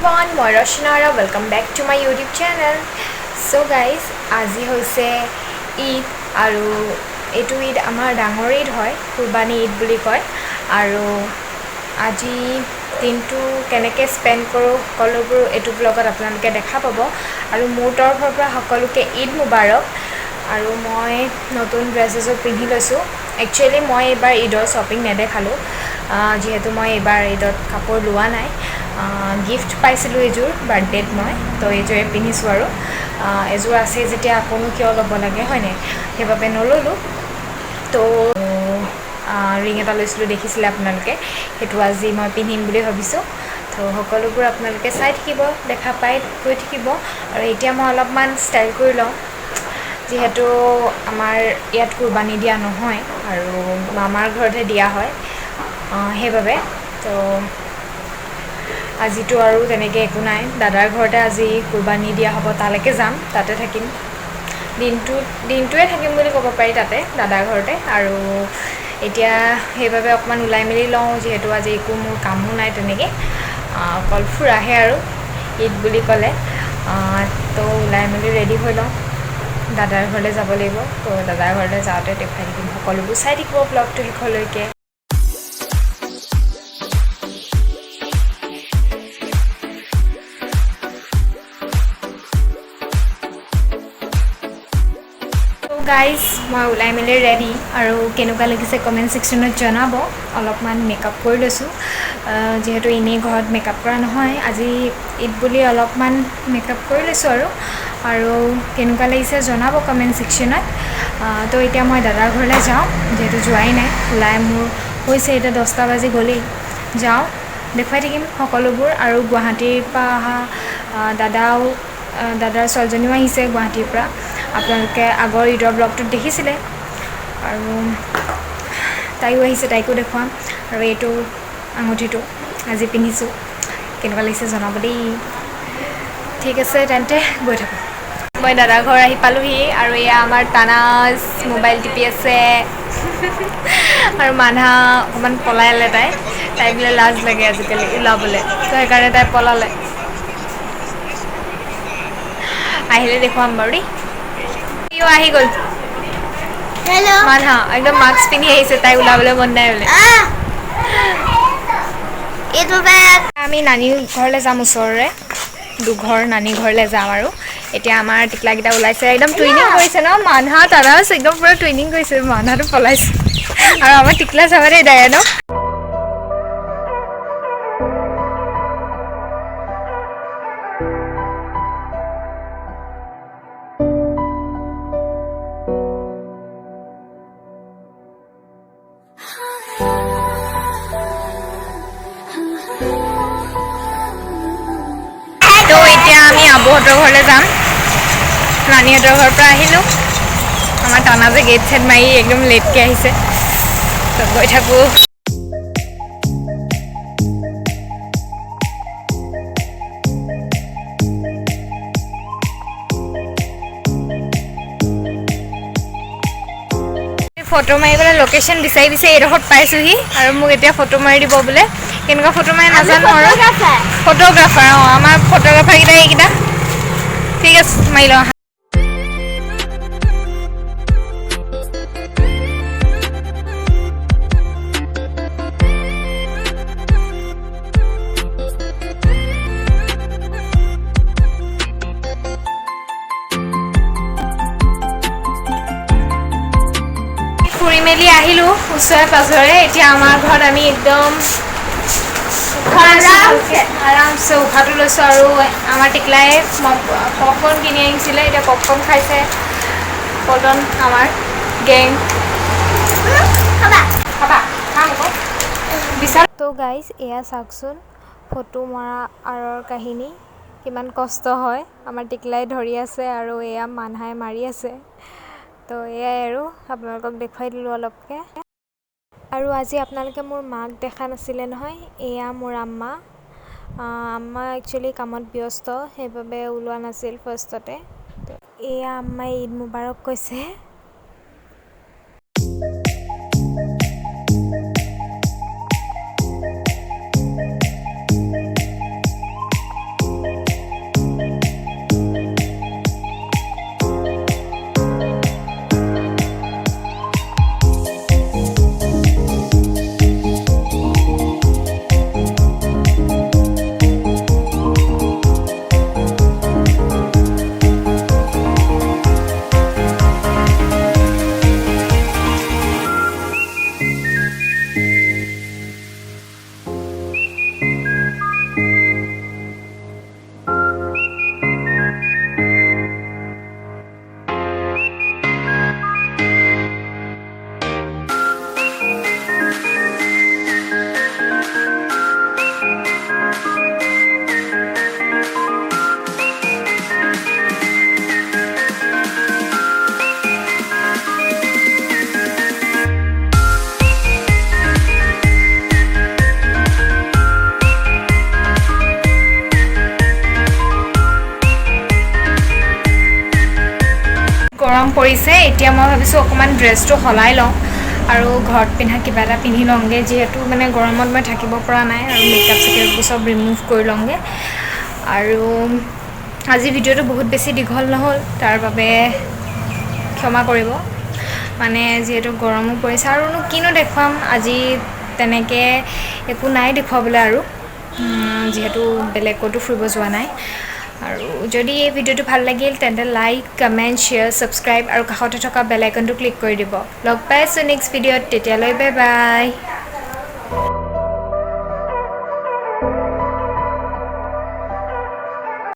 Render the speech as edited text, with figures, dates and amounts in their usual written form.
everyone, মই ৰচনাৰা welcome back to my YouTube channel. So guys, আজি হৈছে ঈদ আৰু এটো ঈদ আমাৰ ডাঙৰ ঈদ হয়, কুৰবানী ঈদ বুলি কয় আৰু আজি দিনটো কেনেকৈ স্পেন্ড কৰোঁ সকলোবোৰ এটো ব্লগত আপোনালোকে দেখা পাব আৰু মোৰ তৰফৰ পৰা সকলোকে ঈদ মুবাৰক আৰু মই নতুন ড্ৰেছ এযোৰ পিন্ধি লৈছোঁ একচুৱেলি মই এবাৰ ঈদৰ শ্বপিং নেদেখালোঁ যেহেতু মই এবাৰ ঈদত কাপোৰ লোৱা নাই গিফ্ট পাইছিলোঁ এযোৰ বাৰ্থডেত মই তো এইযোৰে পিন্ধিছোঁ আৰু এযোৰ আছে যেতিয়া আকৌনো কিয় ল'ব লাগে হয়নে সেইবাবে নল'লোঁ তো ৰিং এটা লৈছিলোঁ দেখিছিলে আপোনালোকে সেইটো আজি মই পিন্ধিম বুলি ভাবিছোঁ তো সকলোবোৰ আপোনালোকে চাই থাকিব দেখা পাই গৈ থাকিব আৰু এতিয়া মই অলপমান ষ্টাইল কৰি লওঁ যেহেতু আমাৰ ইয়াত কুৰবানী দিয়া নহয় আৰু মামাৰ ঘৰতে দিয়া হয় সেইবাবে তো আজিতো আৰু তেনেকৈ একো নাই দাদাৰ ঘৰতে আজি কুৰবানী দিয়া হ'ব তালৈকে যাম তাতে থাকিম দিনটোৱে থাকিম বুলি ক'ব পাৰি তাতে দাদাৰ ঘৰতে আৰু এতিয়া সেইবাবে অকণমান ওলাই মেলি লওঁ যিহেতু আজি একো মোৰ কামো নাই তেনেকৈ অকল ফুৰাহে আৰু ঈদ বুলি ক'লে তো ওলাই মেলি ৰেডি হৈ লওঁ দাদাৰ ঘৰলৈ যাব লাগিব তো দাদাৰ ঘৰলৈ যাওঁতে দেখুৱাই থাকিম সকলোবোৰ চাই থাকিব ব্লগটো শেষলৈকে গাইজ মই ওলাই মেলি ৰেডি আৰু কেনেকুৱা লাগিছে কমেণ্ট ছেকশ্যনত জনাব অলপমান মেকআপ কৰি লৈছোঁ যিহেতু এনেই ঘৰত মেকআপ কৰা নহয় আজি ঈদ বুলি অলপমান মেকআপ কৰি লৈছোঁ আৰু কেনেকুৱা লাগিছে জনাব কমেণ্ট ছেকশ্যনত তো এতিয়া মই দাদাৰ ঘৰলৈ যাওঁ যিহেতু যোৱাই নাই ওলাই মোৰ হৈছে এতিয়া 10টা বাজি গ'লেই যাওঁ দেখুৱাই থাকিম সকলোবোৰ আৰু গুৱাহাটীৰ পৰা অহা দাদাৰ ছোৱালীজনীও আহিছে গুৱাহাটীৰ পৰা আপোনালোকে আগৰ ঈদৰ ব্লগটোত দেখিছিলে আৰু তাইও আহিছে তাইকো দেখুৱাম আৰু এইটো আঙুঠিটো আজি পিন্ধিছোঁ কেনেকুৱা লাগিছে জনাব দেই ঠিক আছে তেন্তে গৈ থাকোঁ মই দাদাৰ ঘৰ আহি পালোহি আৰু এয়া আমাৰ তানাজ মোবাইল টিপি আছে আৰু মানহা অকণমান পলাইলে তাই বোলে লাজ লাগে আজিকালি ওলাবলৈ তো সেইকাৰণে তাই পলালে আহিলে দেখুৱাম বাৰু দেই আহি গ'ল মানহা একদম মাস্ক পিন্ধি আহিছে তাই ওলাবলৈ মন নাই বোলে আমি নানী ঘৰলৈ যাম ওচৰৰে দুঘৰ নানী ঘৰলৈ যাম আৰু এতিয়া আমাৰ টিকলাকেইটা ওলাইছে একদম টুইনিং কৰিছে ন মানহা তাৰাছ একদম পুৰা টুইনিং কৰিছে মানহাটো পলাইছে আৰু আমাৰ টিকলা চাবা দেই দায়া ন তো এতিয়া আমি আবুহঁতৰ ঘৰলৈ যাম ৰাণীহঁতৰ ঘৰৰ পৰা আহিলোঁ আমাৰ টানাজে গেট ছেট মাৰি একদম লেটকৈ আহিছে তো গৈ থাকোঁ ফটো মাৰিবলৈ লোকেশ্যন বিচাৰি এইডোখৰত পাইছোঁহি আৰু মোক এতিয়া ফটো মাৰি দিব বোলে কেনেকুৱা ফটো মাৰি নাজানো আৰু ফটোগ্ৰাফাৰ আমাৰ ফটোগ্ৰাফাৰকেইটা এইকেইটা ঠিক আছে মাৰি লওঁ ফুৰি মেলি আহিলোঁ ওচৰে পাঁজৰে এতিয়া আমাৰ ঘৰত আমি একদম আৰামছে উশাহটো লৈছোঁ আৰু আমাৰ টিকলাই পপকৰ্ণ কিনি আনিছিলে এতিয়া পপকৰ্ণ খাইছে পল্টন আমাৰ গেং তো গাইজ এয়া চাওকচোন ফটো মৰা আঁৰৰ কাহিনী কিমান কষ্ট হয় আমাৰ টিকলাই ধৰি আছে আৰু এয়া মানহাই মাৰি আছে তো এয়াই আৰু আপোনালোকক দেখুৱাই দিলোঁ অলপকৈ আৰু আজি আপোনালোকে মোৰ মাক দেখা নাছিলে নহয় এয়া মোৰ আম্মা একচুৱেলি কামত ব্যস্ত সেইবাবে ওলোৱা নাছিল ফাৰ্ষ্টতে এয়া আম্মাই ঈদ মুবাৰক কৈছে গৰম পৰিছে এতিয়া মই ভাবিছোঁ অকণমান ড্ৰেছটো সলাই লওঁ আৰু ঘৰত পিন্ধা কিবা এটা পিন্ধি লওঁগৈ যিহেতু মানে গৰমত মই থাকিব পৰা নাই আৰু মেকআপ চেকআপবোৰ চব ৰিমুভ কৰি লওঁগৈ আৰু আজি ভিডিঅ'টো বহুত বেছি দীঘল নহ'ল তাৰ বাবে ক্ষমা কৰিব মানে যিহেতু গৰমো পৰিছে আৰুনো কিনো দেখুৱাম আজি তেনেকৈ একো নাই দেখুৱাবলৈ আৰু যিহেতু বেলেগ ক'তো ফুৰিব যোৱা নাই আৰু যদি এই ভিডিঅ'টো ভাল লাগিল তেন্তে লাইক কমেণ্ট শ্বেয়াৰ ছাবস্ক্ৰাইব আৰু কাষতে থকা বেল আইকনটো ক্লিক কৰি দিব লগ পাই আছোঁ নেক্সট ভিডিঅ'ত তেতিয়ালৈ বাই বাই